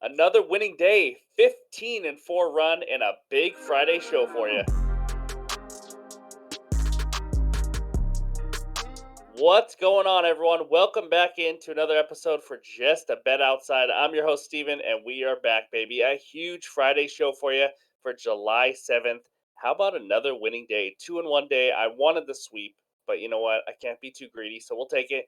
Another winning day, 15 and 4 run, and a big Friday show for you. What's going on, everyone? Welcome back into another episode for Just a Bet Outside. I'm your host, Steven, and we are back, baby. A huge Friday show for you for July 7th. How about another winning day? 2 in 1 day. I wanted the sweep, but you know what? I can't be too greedy, so we'll take it.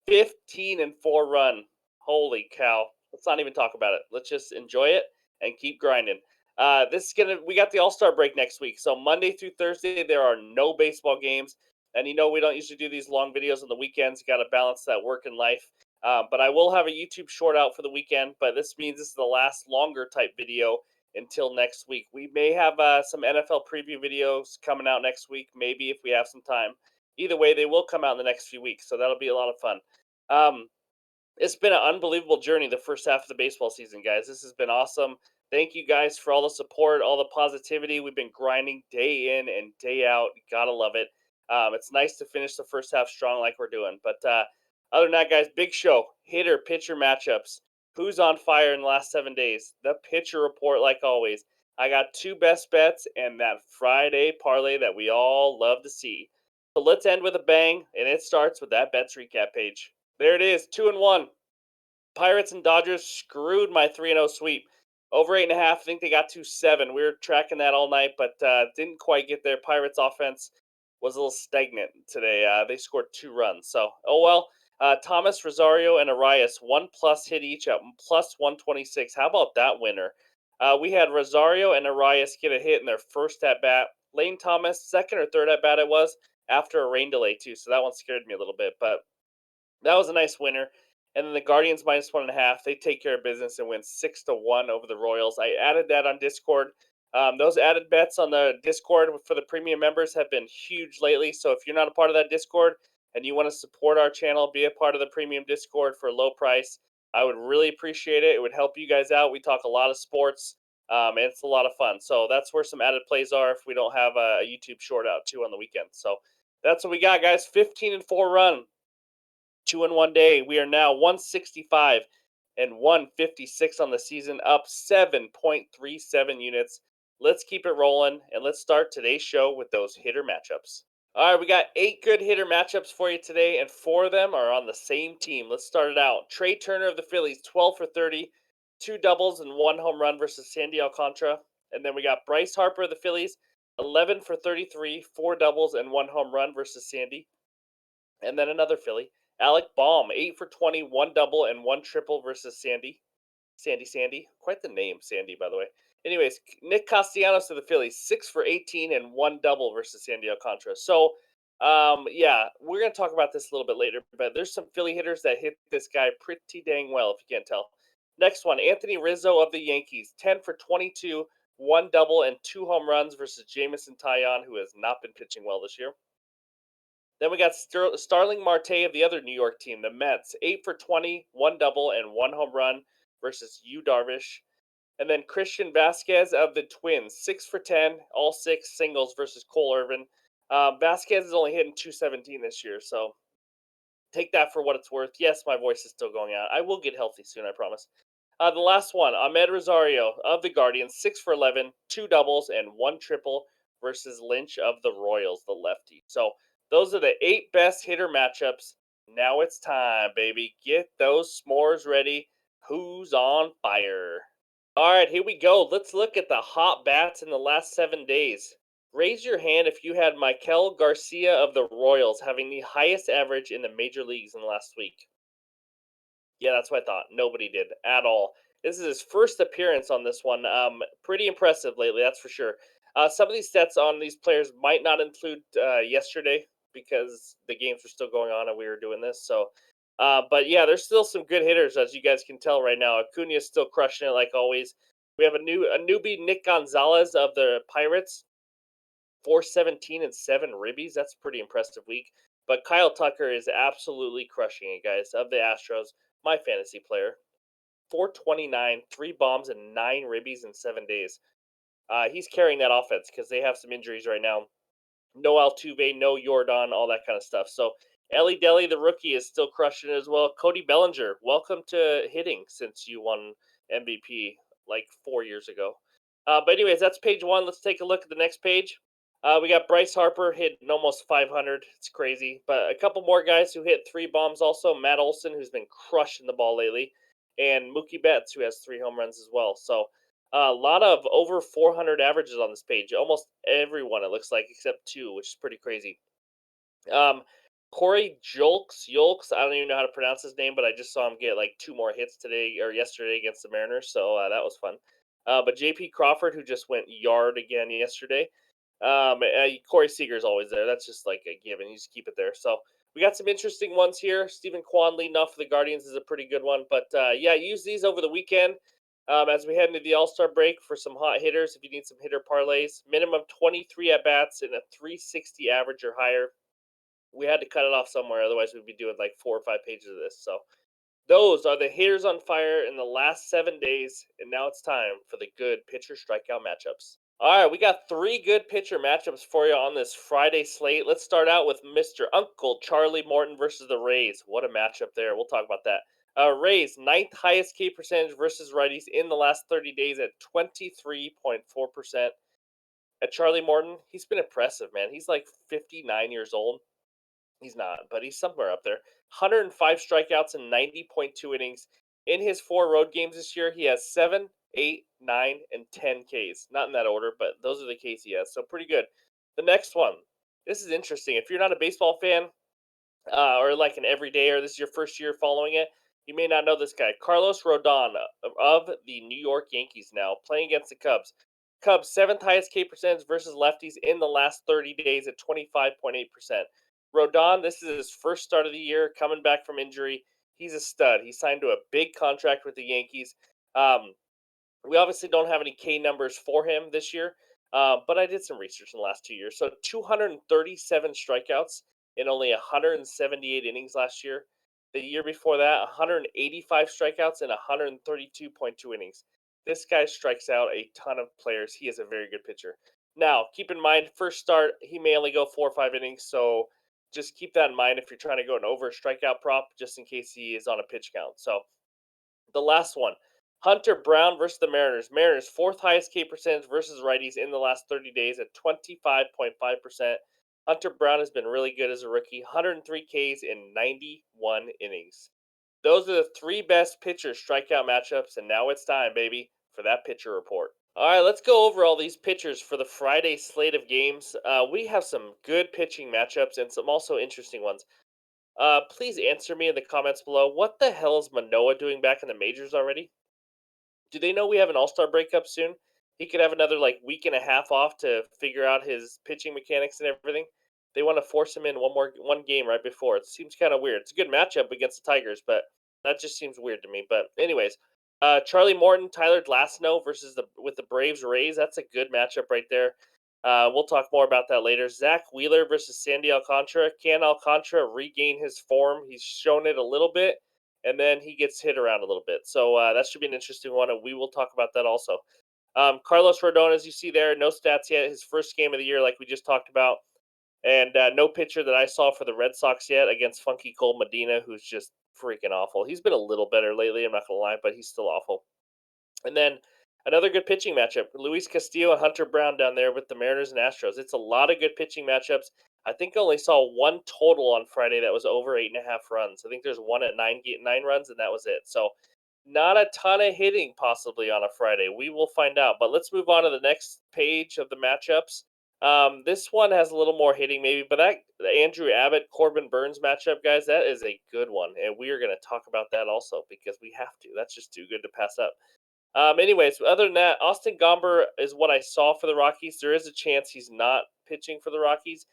15 and 4 run. Holy cow. Let's not even talk about it. Let's just enjoy it and keep grinding. We got the All-Star break next week. So Monday through Thursday there are no baseball games. And we don't usually do these long videos on the weekends. You got to balance that work and life. But I will have a YouTube short out for the weekend, but this means this is the last longer type video until next week. We may have some NFL preview videos coming out next week, maybe if we have some time. Either way, they will come out in the next few weeks, so that'll be a lot of fun. Um, it's been an unbelievable journey the first half of the baseball season, guys. This has been awesome. Thank you guys for all the support, all the positivity. We've been grinding day in and day out. Gotta love it. It's nice to finish the first half strong like we're doing. But other than that, guys, big show. Hitter, pitcher matchups. Who's on fire in the last 7 days? The pitcher report, like always. I got two best bets and that Friday parlay that we all love to see. So let's end with a bang, and it starts with that bets recap page. There it is, 2-1. Pirates and Dodgers screwed my 3-0 sweep. Over 8.5. I think they got to 7. We were tracking that all night, but didn't quite get there. Pirates offense was a little stagnant today. They scored 2 runs. So, oh well. Thomas, Rosario, and Arias, 1+ hit each at plus 126. How about that winner? We had Rosario and Arias get a hit in their first at bat. Lane Thomas, second or third at bat it was, after a rain delay, too. So that one scared me a little bit. But that was a nice winner. And then the Guardians -1.5. They take care of business and win 6-1 over the Royals. I added that on Discord. Those added bets on the Discord for the premium members have been huge lately. So if you're not a part of that Discord and you want to support our channel, be a part of the premium Discord for a low price, I would really appreciate it. It would help you guys out. We talk a lot of sports, and it's a lot of fun. So that's where some added plays are if we don't have a YouTube short out too on the weekend. So that's what we got, guys. 15 and 4 run. 2 in 1 day. We are now 165 and 156 on the season, up 7.37 units. Let's keep it rolling and let's start today's show with those hitter matchups. All right, we got 8 good hitter matchups for you today, and 4 of them are on the same team. Let's start it out. Trey Turner of the Phillies, 12 for 30, 2 doubles and 1 home run versus Sandy Alcantara. And then we got Bryce Harper of the Phillies, 11 for 33, 4 doubles and 1 home run versus Sandy. And then another Philly, Alec Baum, 8 for 20, 1 double and 1 triple versus Sandy. Sandy. Quite the name, Sandy, by the way. Anyways, Nick Castellanos to the Phillies, 6 for 18 and 1 double versus Sandy Alcantara. So, yeah, we're going to talk about this a little bit later, but there's some Philly hitters that hit this guy pretty dang well, if you can't tell. Next one, Anthony Rizzo of the Yankees, 10 for 22, 1 double and 2 home runs versus Jamison Taillon, who has not been pitching well this year. Then we got Starling Marte of the other New York team, the Mets, 8 for 20, 1 double and 1 home run versus Yu Darvish. And then Christian Vasquez of the Twins, 6 for 10, all 6 singles versus Cole Irvin. Vasquez is only hitting 217 this year, so take that for what it's worth. Yes, my voice is still going out. I will get healthy soon, I promise. The last one, Ahmed Rosario of the Guardians, 6 for 11, 2 doubles and 1 triple versus Lynch of the Royals, the lefty. So those are the 8 best hitter matchups. Now it's time, baby. Get those s'mores ready. Who's on fire? All right, here we go. Let's look at the hot bats in the last 7 days. Raise your hand if you had Michael Garcia of the Royals having the highest average in the major leagues in the last week. Yeah, that's what I thought. Nobody did at all. This is his first appearance on this one. Pretty impressive lately, that's for sure. Some of these stats on these players might not include yesterday because the games were still going on and we were doing this. So, but yeah, there's still some good hitters as you guys can tell right now. Acuna is still crushing it like always. We have a newbie Nick Gonzalez of the Pirates, 417 and 7 ribbies. That's a pretty impressive week. But Kyle Tucker is absolutely crushing it, guys, of the Astros, my fantasy player. 429, 3 bombs, and 9 ribbies in 7 days. He's carrying that offense because they have some injuries right now. No Altuve, no Jordan, all that kind of stuff. So Ellie Deli, the rookie, is still crushing it as well. Cody Bellinger, welcome to hitting since you won MVP like 4 years ago. But anyways, that's page one. Let's take a look at the next page. We got Bryce Harper hitting almost 500. It's crazy. But a couple more guys who hit three bombs also. Matt Olson, who's been crushing the ball lately, and Mookie Betts, who has 3 home runs as well. So a lot of over 400 averages on this page. Almost everyone, it looks like, except two, which is pretty crazy. Um, Corey Yolks, I don't even know how to pronounce his name, but I just saw him get like two more hits today or yesterday against the Mariners, so that was fun. But J.P. Crawford, who just went yard again yesterday. Corey Seager's always there. That's just like a given. You just keep it there. So we got some interesting ones here. Stephen Kwan leading off for the Guardians is a pretty good one. But yeah, use these over the weekend as we head into the All Star break for some hot hitters. If you need some hitter parlays, minimum 23 at bats and a 360 average or higher. We had to cut it off somewhere, otherwise we'd be doing like 4 or 5 pages of this. So those are the hitters on fire in the last 7 days, and now it's time for the good pitcher strikeout matchups. All right, we got three good pitcher matchups for you on this Friday slate. Let's start out with Mr. Uncle Charlie Morton versus the Rays. What a matchup there. We'll talk about that. Rays, ninth highest K percentage versus righties in the last 30 days at 23.4%. At Charlie Morton, he's been impressive, man. He's like 59 years old. He's not, but he's somewhere up there. 105 strikeouts and 90.2 innings. In his 4 road games this year, he has 7, 8, 9, and 10 Ks. Not in that order, but those are the Ks he has. So pretty good. The next one. This is interesting. If you're not a baseball fan, or like an everyday, or this is your first year following it, you may not know this guy. Carlos Rodon of the New York Yankees now, playing against the Cubs. Cubs, seventh highest K percentage versus lefties in the last 30 days at 25.8%. Rodon, this is his first start of the year, coming back from injury. He's a stud. He signed to a big contract with the Yankees. Um, we obviously don't have any K numbers for him this year, but I did some research in the last 2 years. So 237 strikeouts in only 178 innings last year. The year before that, 185 strikeouts in 132.2 innings. This guy strikes out a ton of players. He is a very good pitcher. Now, keep in mind, first start, he may only go 4 or 5 innings, so just keep that in mind if you're trying to go an over strikeout prop, just in case he is on a pitch count. So the last one, Hunter Brown versus the Mariners. Mariners, fourth highest K percentage versus righties in the last 30 days at 25.5%. Hunter Brown has been really good as a rookie, 103 Ks in 91 innings. Those are the three best pitcher strikeout matchups, and now it's time, baby, for that pitcher report. All right, let's go over all these pitchers for the Friday slate of games. We have some good pitching matchups and some also interesting ones. Please answer me in the comments below. What the hell is Manoa doing back in the majors already? Do they know we have an All Star breakup soon? He could have another like week and a half off to figure out his pitching mechanics and everything. They want to force him in one game right before. It seems kind of weird. It's a good matchup against the Tigers, but that just seems weird to me. But anyways, Charlie Morton, Tyler Glasnow versus the Braves Rays. That's a good matchup right there. We'll talk more about that later. Zach Wheeler versus Sandy Alcantara. Can Alcantara regain his form? He's shown it a little bit, and then he gets hit around a little bit. So that should be an interesting one, and we will talk about that also. Carlos Rodon, as you see there, no stats yet. His first game of the year, like we just talked about, and no pitcher that I saw for the Red Sox yet against Funky Cole Medina, who's just freaking awful. He's been a little better lately, I'm not going to lie, but he's still awful. And then another good pitching matchup, Luis Castillo and Hunter Brown down there with the Mariners and Astros. It's a lot of good pitching matchups. I think I only saw one total on Friday that was over 8.5 runs. I think there's one at 9 runs, and that was it. So not a ton of hitting possibly on a Friday. We will find out. But let's move on to the next page of the matchups. This one has a little more hitting, maybe, but that the Andrew Abbott Corbin Burns matchup, guys, that is a good one, and we are going to talk about that also because we have to. That's just too good to pass up. Anyways, other than that, Austin Gomber is what I saw for the Rockies. There is a chance he's not pitching for the Rockies.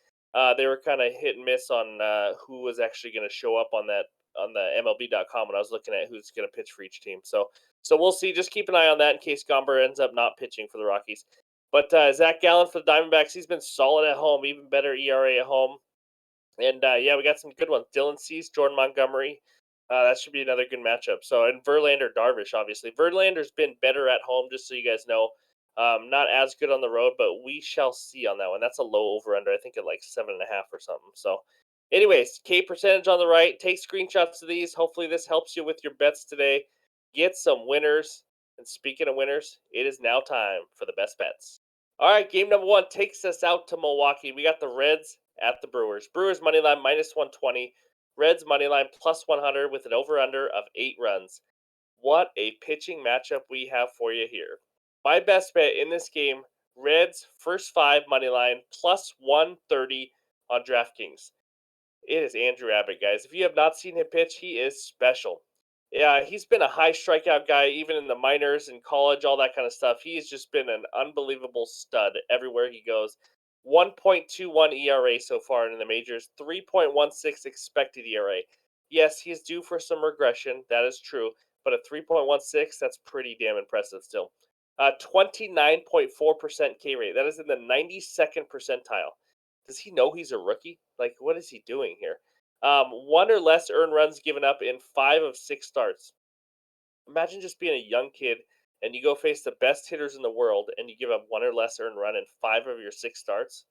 They were kind of hit and miss on who was actually going to show up on the MLB.com when I was looking at who's going to pitch for each team. So we'll see. Just keep an eye on that in case Gomber ends up not pitching for the Rockies. But Zach Gallen for the Diamondbacks, he's been solid at home, even better ERA at home. And yeah, we got some good ones. Dylan Cease, Jordan Montgomery. That should be another good matchup. So, and Verlander, Darvish, obviously. Verlander's been better at home, just so you guys know. Not as good on the road, but we shall see on that one. That's a low over under. I think at like 7.5 or something. So, anyways, K percentage on the right. Take screenshots of these. Hopefully, this helps you with your bets today. Get some winners. And speaking of winners, it is now time for the best bets. All right, game number one takes us out to Milwaukee. We got the Reds at the Brewers. Brewers money line minus 120. Reds money line plus 100 with an over under of 8 runs. What a pitching matchup we have for you here. My best bet in this game, Reds first five money line plus 130 on DraftKings. It is Andrew Abbott, guys. If you have not seen him pitch, he is special. Yeah, he's been a high strikeout guy, even in the minors and college, all that kind of stuff. He's just been an unbelievable stud everywhere he goes. 1.21 ERA so far in the majors, 3.16 expected ERA. Yes, he's due for some regression. That is true. But a 3.16, that's pretty damn impressive still. 29.4% K rate. That is in the 92nd percentile. Does he know he's a rookie? Like, what is he doing here? One or less earned runs given up in 5 of 6 starts. Imagine just being a young kid and you go face the best hitters in the world and you give up one or less earned run in 5 of your 6 starts.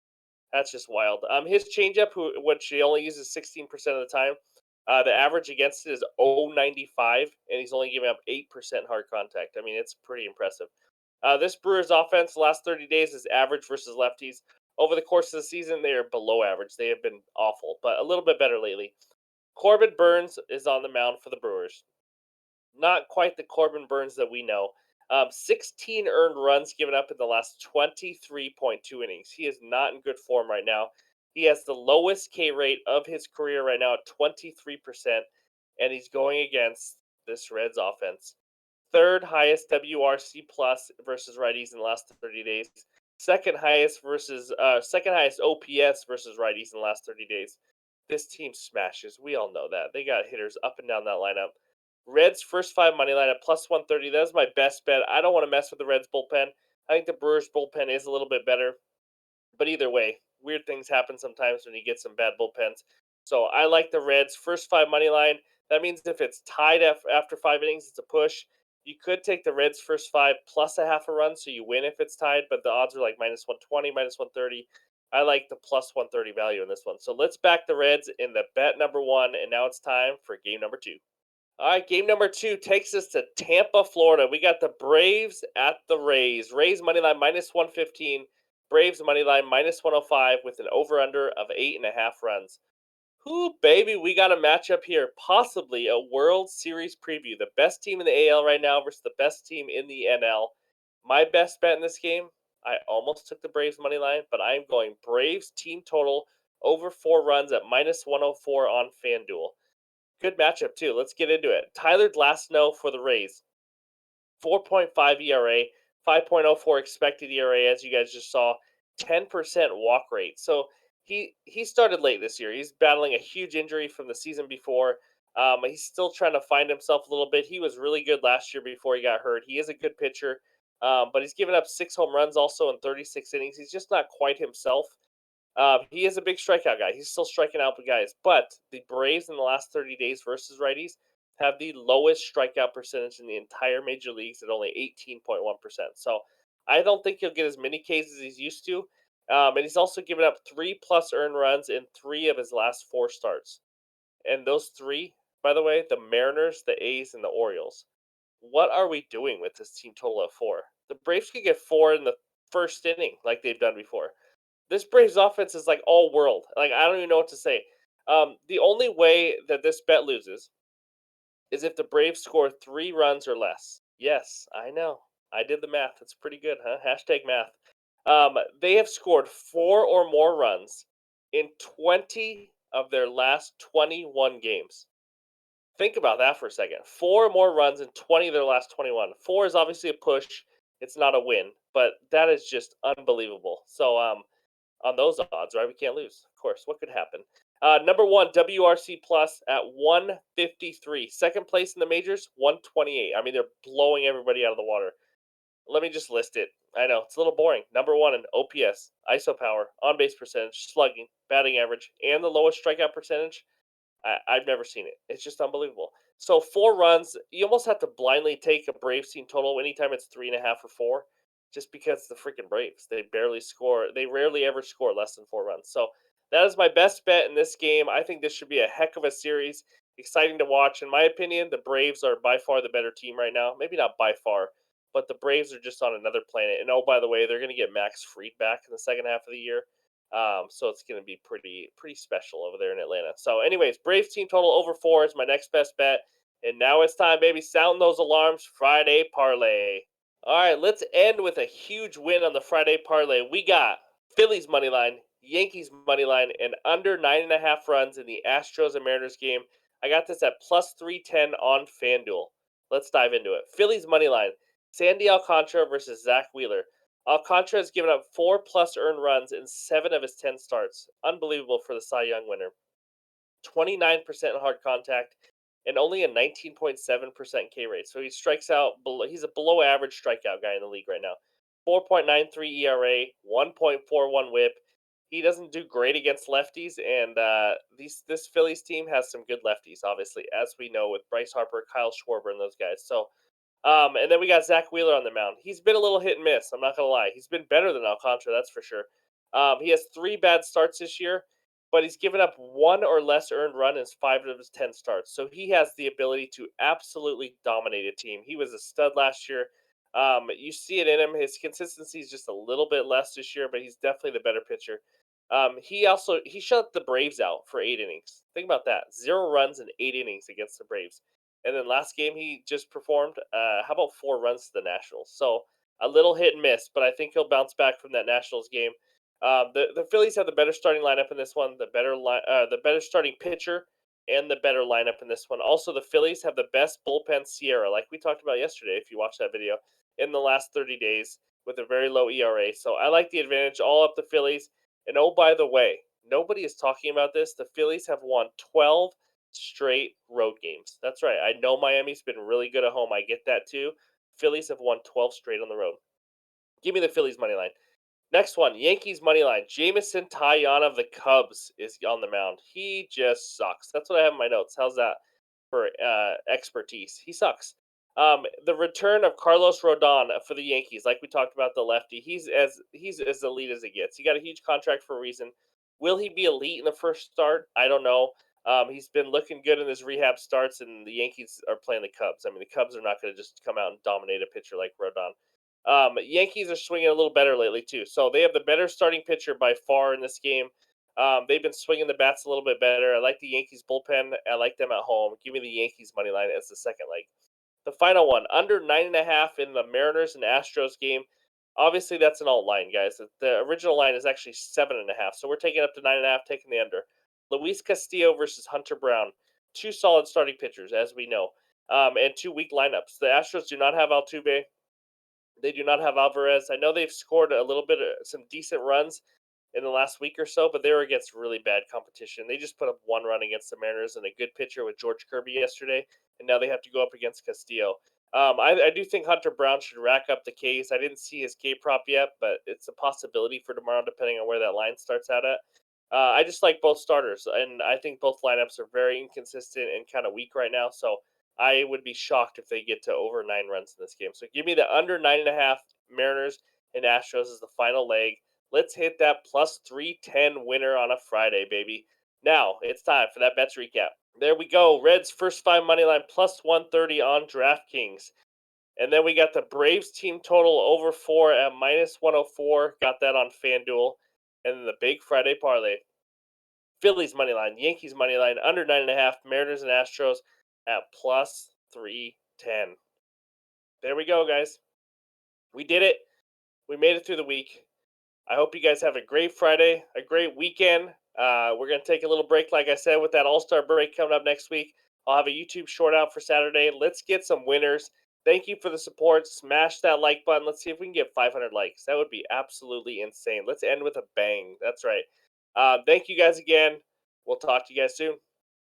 That's just wild. His changeup, which he only uses 16% of the time, the average against it is 0.95, and he's only giving up 8% hard contact. I mean, it's pretty impressive. This Brewers offense, the last 30 days, is average versus lefties. Over the course of the season, they are below average. They have been awful, but a little bit better lately. Corbin Burns is on the mound for the Brewers. Not quite the Corbin Burns that we know. 16 earned runs given up in the last 23.2 innings. He is not in good form right now. He has the lowest K rate of his career right now at 23%, and he's going against this Reds offense. Third highest WRC plus versus righties in the last 30 days. Second highest OPS versus righties in the last 30 days. This team smashes. We all know that. They got hitters up and down that lineup. Reds first five money line at plus 130. That's my best bet. I don't want to mess with the Reds bullpen. I think the Brewers bullpen is a little bit better. But either way, weird things happen sometimes when you get some bad bullpens. So I like the Reds first five money line. That means if it's tied after 5 innings, it's a push. You could take the Reds first five plus a half a run, so you win if it's tied. But the odds are like minus 120, minus 130. I like the plus 130 value in this one. So let's back the Reds in the bet number one. And now it's time for game number two. All right, game number two takes us to Tampa, Florida. We got the Braves at the Rays. Rays money line minus 115. Braves money line minus 105 with an over under of 8.5 runs. Whoo, baby, we got a matchup here. Possibly a World Series preview. The best team in the AL right now versus the best team in the NL. My best bet in this game, I almost took the Braves money line, but I'm going Braves team total over 4 runs at minus 104 on FanDuel. Good matchup, too. Let's get into it. Tyler Glasnow for the Rays. 4.5 ERA, 5.04 expected ERA, as you guys just saw. 10% walk rate. So he started late this year. He's battling a huge injury from the season before. He's still trying to find himself a little bit. He was really good last year before he got hurt. He is a good pitcher, but he's given up 6 home runs also in 36 innings. He's just not quite himself. He is a big strikeout guy. He's still striking out the guys. But the Braves in the last 30 days versus righties have the lowest strikeout percentage in the entire major leagues at only 18.1%. So I don't think he'll get as many Ks as he's used to. And he's also given up 3+ earned runs in 3 of his last 4 starts. And those 3, by the way, the Mariners, the A's, and the Orioles. What are we doing with this team total of 4? The Braves could get 4 in the first inning like they've done before. This Braves offense is like all world. Like, I don't even know what to say. The only way that this bet loses is if the Braves score 3 runs or less. Yes, I know. I did the math. It's pretty good, huh? Hashtag math. They have scored 4 or more runs in 20 of their last 21 games. Think about that for a second. 4 or more runs in 20 of their last 21. 4 is obviously a push. It's not a win, but that is just unbelievable. So, on those odds, right? We can't lose. Of course. What could happen? Number one, WRC plus at 153. Second place in the majors, 128. I mean, they're blowing everybody out of the water. Let me just list it. I know it's a little boring. Number one in OPS, ISO power, on base percentage, slugging, batting average, and the lowest strikeout percentage. I've never seen it. It's just unbelievable. So 4 runs, you almost have to blindly take a Braves team total anytime it's 3.5 or 4, just because the freaking Braves. They barely score. They rarely ever score less than 4 runs. So that is my best bet in this game. I think this should be a heck of a series. Exciting to watch. In my opinion, the Braves are by far the better team right now. Maybe not by far, but the Braves are just on another planet. And oh, by the way, they're going to get Max Fried back in the second half of the year. So it's going to be pretty special over there in Atlanta. So, anyways, Braves team total over 4 is my next best bet. And now it's time, baby. Sound those alarms. Friday parlay. All right, let's end with a huge win on the Friday parlay. We got Phillies money line, Yankees money line, and under 9.5 runs in the Astros and Mariners game. I got this at plus 310 on FanDuel. Let's dive into it. Phillies money line, Sandy Alcantara versus Zach Wheeler. Alcantara has given up 4+ earned runs in 7 of his 10 starts. Unbelievable for the Cy Young winner. 29% hard contact, and only a 19.7% K rate. So he strikes out below, he's a below average strikeout guy in the league right now. 4.93 ERA, 1.41 whip. He doesn't do great against lefties, and this Phillies team has some good lefties, obviously, as we know with Bryce Harper, Kyle Schwarber, and those guys. So and then we got Zach Wheeler on the mound. He's been a little hit and miss. I'm not gonna lie. He's been better than Alcantara, that's for sure. He has 3 bad starts this year, but he's given up 1 or less earned run in 5 of his 10 starts. So he has the ability to absolutely dominate a team. He was a stud last year. You see it in him. His consistency is just a little bit less this year, but he's definitely the better pitcher. He shut the Braves out for 8 innings. Think about that: 0 runs in 8 innings against the Braves. And then last game he just performed. How about 4 runs to the Nationals? So a little hit and miss, but I think he'll bounce back from that Nationals game. The Phillies have the better starting lineup in this one, the better starting pitcher, and the better lineup in this one. Also, the Phillies have the best bullpen Sierra, like we talked about yesterday. If you watched that video, in the last 30 days with a very low ERA, so I like the advantage all up the Phillies. And oh, by the way, nobody is talking about this. The Phillies have won 12 straight road games. That's right. I know Miami's been really good at home. I get that too. Phillies have won 12 straight on the road. Give me the Phillies money line. Next one, Yankees money line. Jamison Tayana of the Cubs is on the mound. He just sucks. That's what I have in my notes. How's that for expertise? He sucks. The return of Carlos Rodon for the Yankees, like we talked about the lefty, he's as elite as it gets. He got a huge contract for a reason. Will he be elite in the first start? I don't know. He's been looking good in his rehab starts, and the Yankees are playing the Cubs. I mean, the Cubs are not going to just come out and dominate a pitcher like Rodon. Yankees are swinging a little better lately too, so they have the better starting pitcher by far in this game. They've been swinging the bats a little bit better. I like the Yankees bullpen. I like them at home. Give me the Yankees money line as the second leg. The final one, under 9.5 in the Mariners and Astros game. Obviously, that's an alt line, guys. The original line is actually 7.5, so we're taking it up to 9.5, taking the under. Luis Castillo versus Hunter Brown. 2 solid starting pitchers, as we know, and 2 weak lineups. The Astros do not have Altuve. They do not have Alvarez. I know they've scored a little bit of some decent runs in the last week or so, but they were against really bad competition. They just put up 1 run against the Mariners and a good pitcher with George Kirby yesterday, and now they have to go up against Castillo. I do think Hunter Brown should rack up the Ks. I didn't see his K prop yet, but it's a possibility for tomorrow, depending on where that line starts out at. I just like both starters, and I think both lineups are very inconsistent and kind of weak right now. So I would be shocked if they get to over 9 runs in this game. So give me the under 9.5 Mariners and Astros as the final leg. Let's hit that plus 310 winner on a Friday, baby. Now it's time for that bets recap. There we go. Reds first 5 money line plus 130 on DraftKings. And then we got the Braves team total over 4 at minus 104. Got that on FanDuel. And then the big Friday parlay. Phillies money line, Yankees money line, under 9.5, Mariners and Astros at plus 310. There we go, guys. We did it. We made it through the week. I hope you guys have a great Friday, a great weekend. We're going to take a little break, like I said, with that All-Star break coming up next week. I'll have a YouTube short out for Saturday. Let's get some winners. Thank you for the support. Smash that like button. Let's see if we can get 500 likes. That would be absolutely insane. Let's end with a bang. That's right. Thank you guys again. We'll talk to you guys soon.